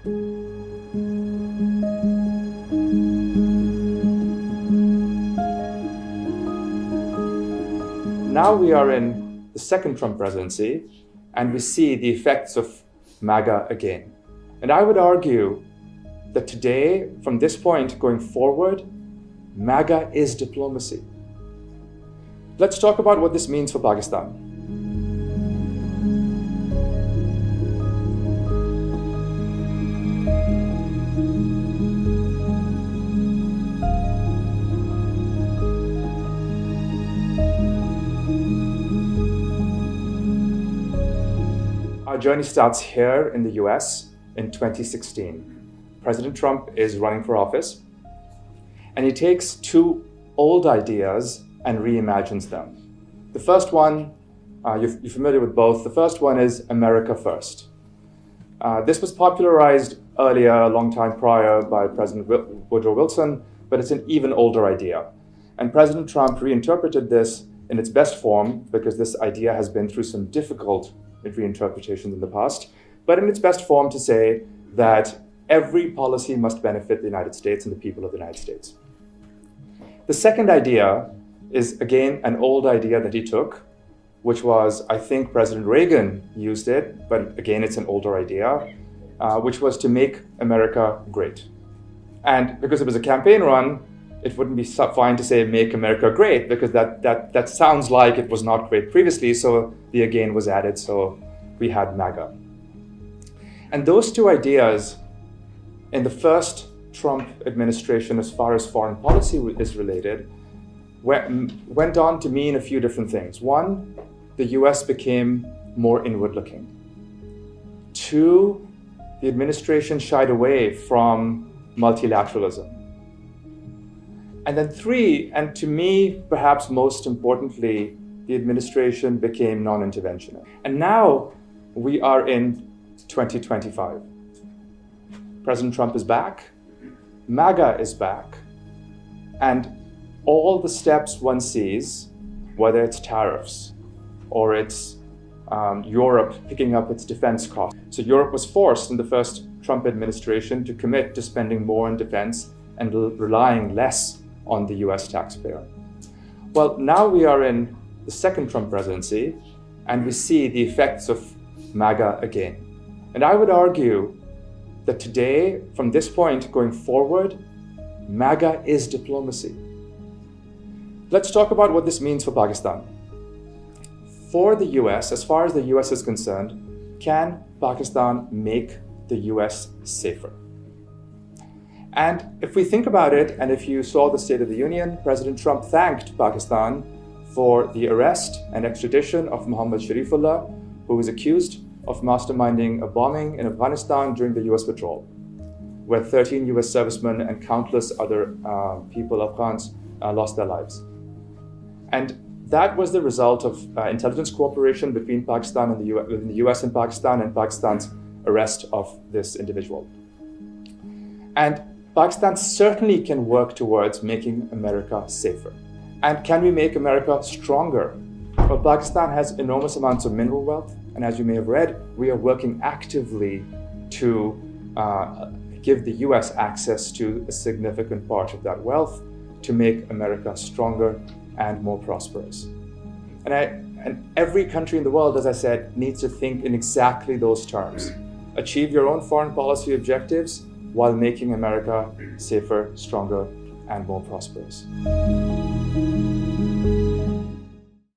Now we are in the second Trump presidency, and we see the effects of MAGA again. And I would argue that today, from this point going forward, MAGA is diplomacy. Let's talk about what this means for Pakistan. Our journey starts here in the US in 2016. President Trump is running for office, and he takes two old ideas and reimagines them. The first one, you're familiar with both. The first one is America First. This was popularized earlier, a long time prior, by President Woodrow Wilson, but it's an even older idea. And President Trump reinterpreted this in its best form, because this idea has been through some difficult reinterpretations in the past, but in its best form to say that every policy must benefit the United States and the people of the United States. The second idea is, again, an old idea that he took, which was, I think President Reagan used it, but again, it's an older idea, which was to make America great. And because it was a campaign run, it wouldn't be fine to say make America great, because that sounds like it was not great previously, so the again was added, so we had MAGA. And those two ideas in the first Trump administration, as far as foreign policy is related, went on to mean a few different things. One, the US became more inward-looking. Two, the administration shied away from multilateralism. And then three, and to me, perhaps most importantly, the administration became non-interventionist. And now we are in 2025. President Trump is back, MAGA is back, and all the steps one sees, whether it's tariffs or it's Europe picking up its defense costs. So Europe was forced in the first Trump administration to commit to spending more on defense and relying less on the US taxpayer. Well, now we are in the second Trump presidency, and we see the effects of MAGA again. And I would argue that today, from this point going forward, MAGA is diplomacy. Let's talk about what this means for Pakistan. For the US, as far as the US is concerned, can Pakistan make the US safer? And if we think about it, and if you saw the State of the Union, President Trump thanked Pakistan for the arrest and extradition of Mohammad Sharifullah, who was accused of masterminding a bombing in Afghanistan during the US withdrawal, where 13 US servicemen and countless other people, Afghans, lost their lives. And that was the result of intelligence cooperation between Pakistan and within the US and Pakistan's arrest of this individual. And Pakistan certainly can work towards making America safer. And can we make America stronger? Well, Pakistan has enormous amounts of mineral wealth, and as you may have read, we are working actively to give the US access to a significant part of that wealth to make America stronger and more prosperous. And every country in the world, as I said, needs to think in exactly those terms. Achieve your own foreign policy objectives while making America safer, stronger, and more prosperous.